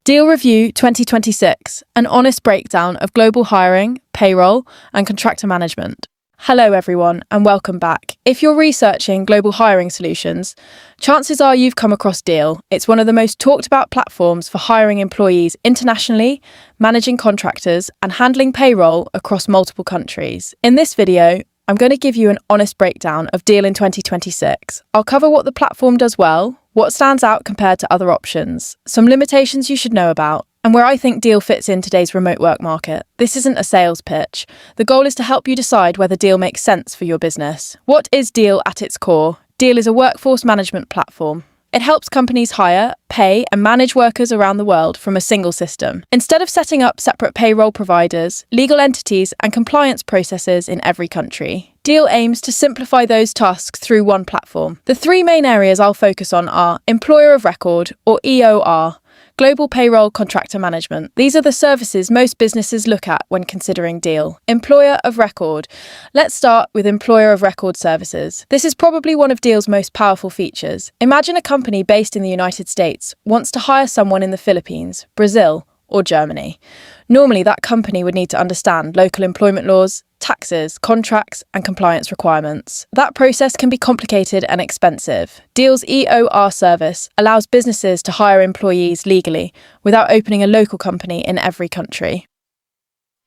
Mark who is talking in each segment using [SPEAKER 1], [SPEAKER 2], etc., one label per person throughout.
[SPEAKER 1] Deel Review 2026, an honest breakdown of global hiring, payroll, and contractor management. Hello everyone, and welcome back. If you're researching global hiring solutions, chances are you've come across Deel. It's one of the most talked about platforms for hiring employees internationally, managing contractors, and handling payroll across multiple countries. In this video, I'm going to give you an honest breakdown of Deel in 2026. I'll cover what the platform does well, what stands out compared to other options, some limitations you should know about, and where I think Deel fits in today's remote work market. This isn't a sales pitch. The goal is to help you decide whether Deel makes sense for your business. What is Deel at its core? Deel is a workforce management platform. It helps companies hire, pay, and manage workers around the world from a single system. Instead of setting up separate payroll providers, legal entities, and compliance processes in every country, Deel aims to simplify those tasks through one platform. The three main areas I'll focus on are Employer of Record, or EOR, Global Payroll Contractor Management. These are the services most businesses look at when considering Deel. Employer of Record. Let's start with Employer of Record services. This is probably one of Deel's most powerful features. Imagine a company based in the United States wants to hire someone in the Philippines, Brazil, or Germany. Normally, that company would need to understand local employment laws, taxes, contracts, and compliance requirements. That process can be complicated and expensive. Deel's EOR service allows businesses to hire employees legally without opening a local company in every country.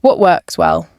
[SPEAKER 1] What works well?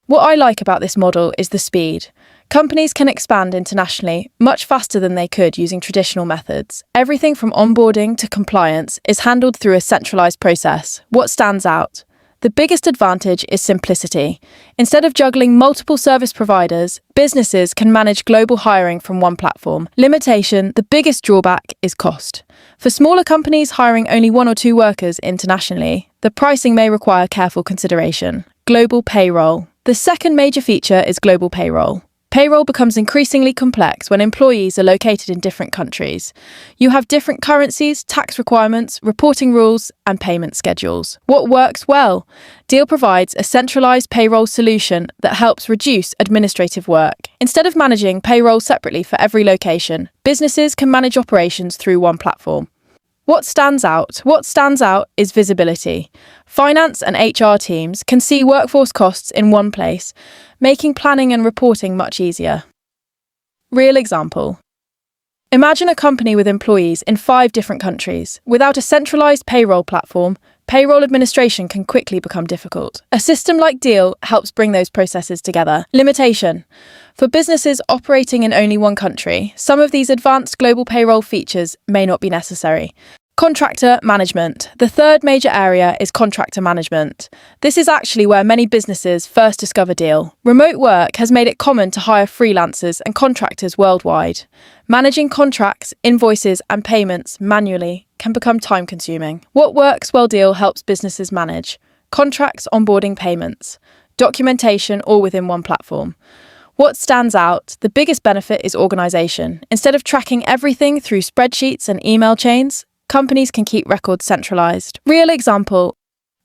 [SPEAKER 1] What I like about this model is the speed. Companies can expand internationally much faster than they could using traditional methods. Everything from onboarding to compliance is handled through a centralized process. What stands out? The biggest advantage is simplicity. Instead of juggling multiple service providers, businesses can manage global hiring from one platform. Limitation: the biggest drawback is cost. For smaller companies hiring only one or two workers internationally, the pricing may require careful consideration. Global payroll. The second major feature is global payroll. Payroll becomes increasingly complex when employees are located in different countries. You have different currencies, tax requirements, reporting rules, and payment schedules. What works well? Deel provides a centralized payroll solution that helps reduce administrative work. Instead of managing payroll separately for every location, businesses can manage operations through one platform. What stands out? What stands out is visibility. Finance and HR teams can see workforce costs in one place, making planning and reporting much easier. Real example. Imagine a company with employees in 5 different countries. Without a centralized payroll platform, payroll administration can quickly become difficult. A system like Deel helps bring those processes together. Limitation. For businesses operating in only one country, some of these advanced global payroll features may not be necessary. Contractor management. The third major area is contractor management. This is actually where many businesses first discover Deel. Remote work has made it common to hire freelancers and contractors worldwide. Managing contracts, invoices, and payments manually can become time-consuming. What works well? Deel helps businesses manage contracts, onboarding, payments, documentation, all within one platform. What stands out? The biggest benefit is organization. Instead of tracking everything through spreadsheets and email chains, companies can keep records centralized. Real example.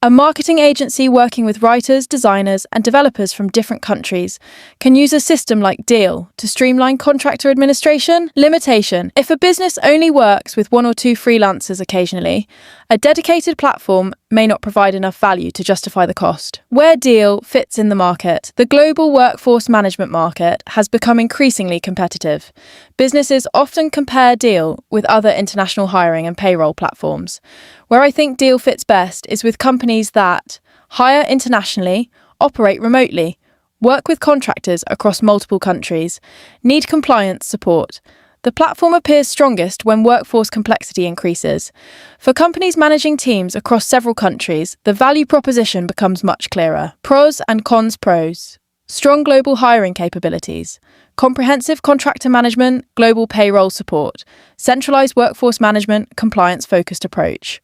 [SPEAKER 1] A marketing agency working with writers, designers, and developers from different countries can use a system like Deel to streamline contractor administration. Limitation. If a business only works with 1 or 2 freelancers occasionally, a dedicated platform may not provide enough value to justify the cost. Where Deel fits in the market. The global workforce management market has become increasingly competitive. Businesses often compare Deel with other international hiring and payroll platforms. Where I think Deel fits best is with companies that hire internationally, operate remotely, work with contractors across multiple countries, need compliance support. The platform appears strongest when workforce complexity increases. For companies managing teams across several countries, the value proposition becomes much clearer. Pros and cons. Pros. Strong global hiring capabilities, comprehensive contractor management, global payroll support, centralized workforce management, compliance-focused approach.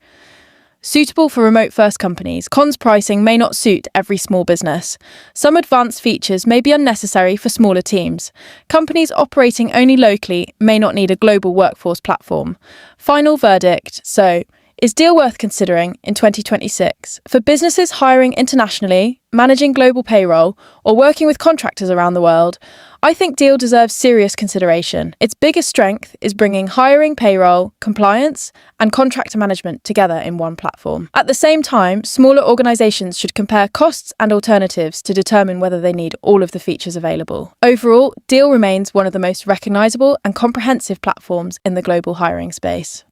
[SPEAKER 1] Suitable for remote-first companies. Cons: pricing may not suit every small business. Some advanced features may be unnecessary for smaller teams. Companies operating only locally may not need a global workforce platform. Final verdict. So, Is Deel worth considering in 2026? For businesses hiring internationally, managing global payroll, or working with contractors around the world, I think Deel deserves serious consideration. Its biggest strength is bringing hiring, payroll, compliance, and contractor management together in one platform. At the same time, smaller organizations should compare costs and alternatives to determine whether they need all of the features available. Overall, Deel remains one of the most recognizable and comprehensive platforms in the global hiring space.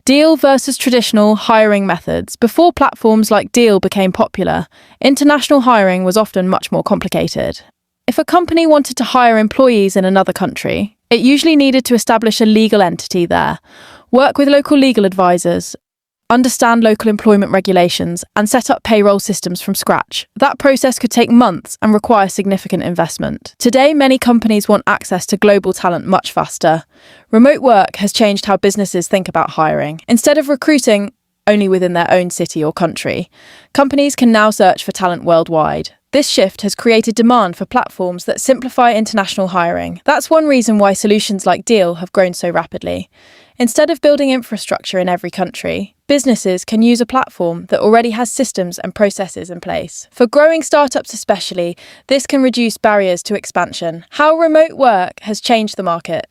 [SPEAKER 1] Deel versus traditional hiring methods. Before platforms like Deel became popular, international hiring was often much more complicated. If a company wanted to hire employees in another country, it usually needed to establish a legal entity there, work with local legal advisors, understand local employment regulations, and set up payroll systems from scratch. That process could take months and require significant investment. Today, many companies want access to global talent much faster. Remote work has changed how businesses think about hiring. Instead of recruiting only within their own city or country, companies can now search for talent worldwide. This shift has created demand for platforms that simplify international hiring. That's one reason why solutions like Deel have grown so rapidly. Instead of building infrastructure in every country, businesses can use a platform that already has systems and processes in place. For growing startups especially, this can reduce barriers to expansion. How remote work has changed the market.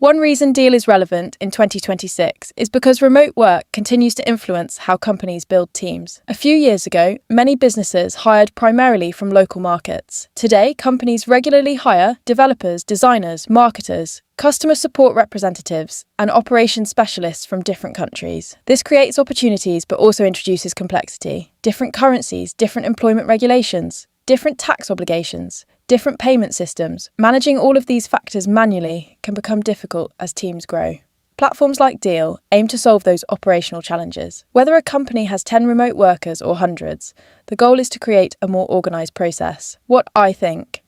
[SPEAKER 1] One reason Deel is relevant in 2026 is because remote work continues to influence how companies build teams. A few years ago, many businesses hired primarily from local markets. Today, companies regularly hire developers, designers, marketers, customer support representatives, and operations specialists from different countries. This creates opportunities but also introduces complexity. Different currencies, different employment regulations, different tax obligations, different payment systems. Managing all of these factors manually can become difficult as teams grow. Platforms like Deel aim to solve those operational challenges. Whether a company has 10 remote workers or hundreds, the goal is to create a more organised process. What I think.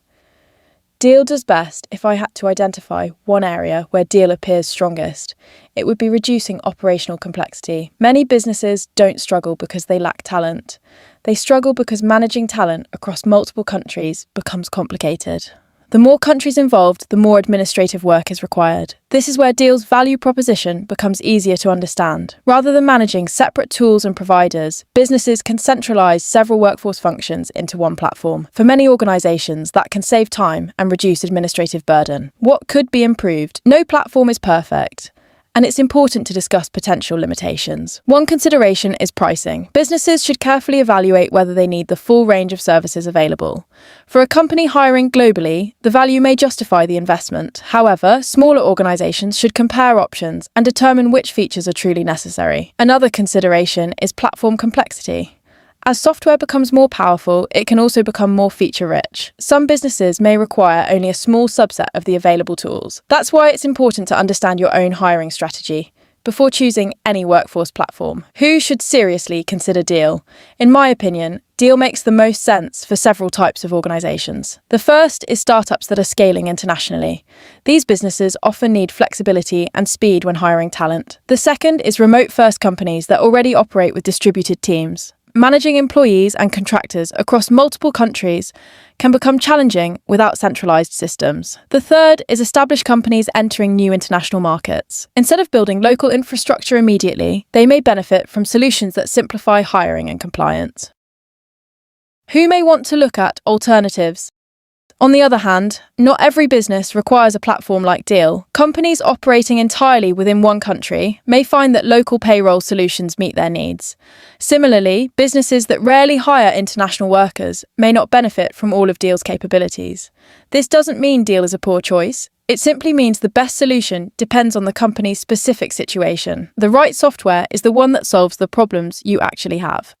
[SPEAKER 1] Deel does best. If I had to identify one area where Deel appears strongest, it would be reducing operational complexity. Many businesses don't struggle because they lack talent. They struggle because managing talent across multiple countries becomes complicated. The more countries involved, the more administrative work is required. This is where Deel's value proposition becomes easier to understand. Rather than managing separate tools and providers, businesses can centralize several workforce functions into one platform. For many organizations, that can save time and reduce administrative burden. What could be improved? No platform is perfect, and it's important to discuss potential limitations. One consideration is pricing. Businesses should carefully evaluate whether they need the full range of services available. For a company hiring globally, the value may justify the investment. However, smaller organizations should compare options and determine which features are truly necessary. Another consideration is platform complexity. As software becomes more powerful, it can also become more feature-rich. Some businesses may require only a small subset of the available tools. That's why it's important to understand your own hiring strategy before choosing any workforce platform. Who should seriously consider Deel? In my opinion, Deel makes the most sense for several types of organizations. The first is startups that are scaling internationally. These businesses often need flexibility and speed when hiring talent. The second is remote-first companies that already operate with distributed teams. Managing employees and contractors across multiple countries can become challenging without centralized systems. The third is established companies entering new international markets. Instead of building local infrastructure immediately, they may benefit from solutions that simplify hiring and compliance. Who may want to look at alternatives? On the other hand, not every business requires a platform like Deel. Companies operating entirely within one country may find that local payroll solutions meet their needs. Similarly, businesses that rarely hire international workers may not benefit from all of Deel's capabilities. This doesn't mean Deel is a poor choice. It simply means the best solution depends on the company's specific situation. The right software is the one that solves the problems you actually have.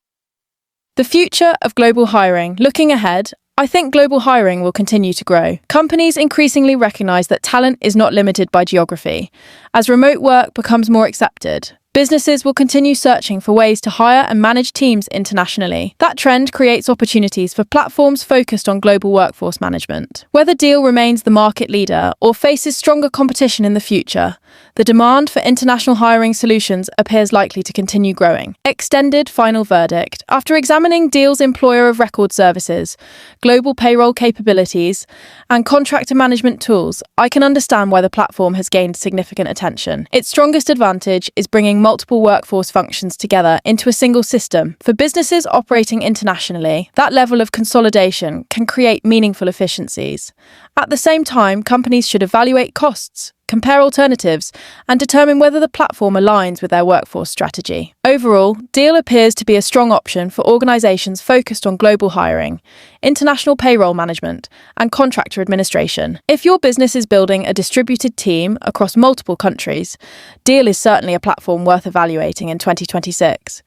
[SPEAKER 1] The future of global hiring. Looking ahead, I think global hiring will continue to grow. Companies increasingly recognize that talent is not limited by geography. As remote work becomes more accepted, businesses will continue searching for ways to hire and manage teams internationally. That trend creates opportunities for platforms focused on global workforce management. Whether Deel remains the market leader or faces stronger competition in the future, The demand for international hiring solutions appears likely to continue growing. Extended final verdict. After examining Deel's employer of record services, global payroll capabilities, and contractor management tools, I can understand why the platform has gained significant attention. Its strongest advantage is bringing multiple workforce functions together into a single system. For businesses operating internationally, that level of consolidation can create meaningful efficiencies. At the same time, companies should evaluate costs, compare alternatives, and determine whether the platform aligns with their workforce strategy. Overall, Deel appears to be a strong option for organisations focused on global hiring, international payroll management, and contractor administration. If your business is building a distributed team across multiple countries, Deel is certainly a platform worth evaluating in 2026.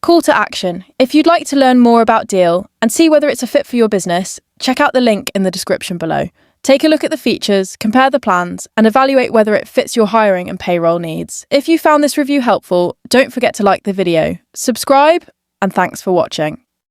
[SPEAKER 1] Call to action. If you'd like to learn more about Deel and see whether it's a fit for your business, check out the link in the description below. Take a look at the features, compare the plans, and evaluate whether it fits your hiring and payroll needs. If you found this review helpful, don't forget to like the video, subscribe, and thanks for watching.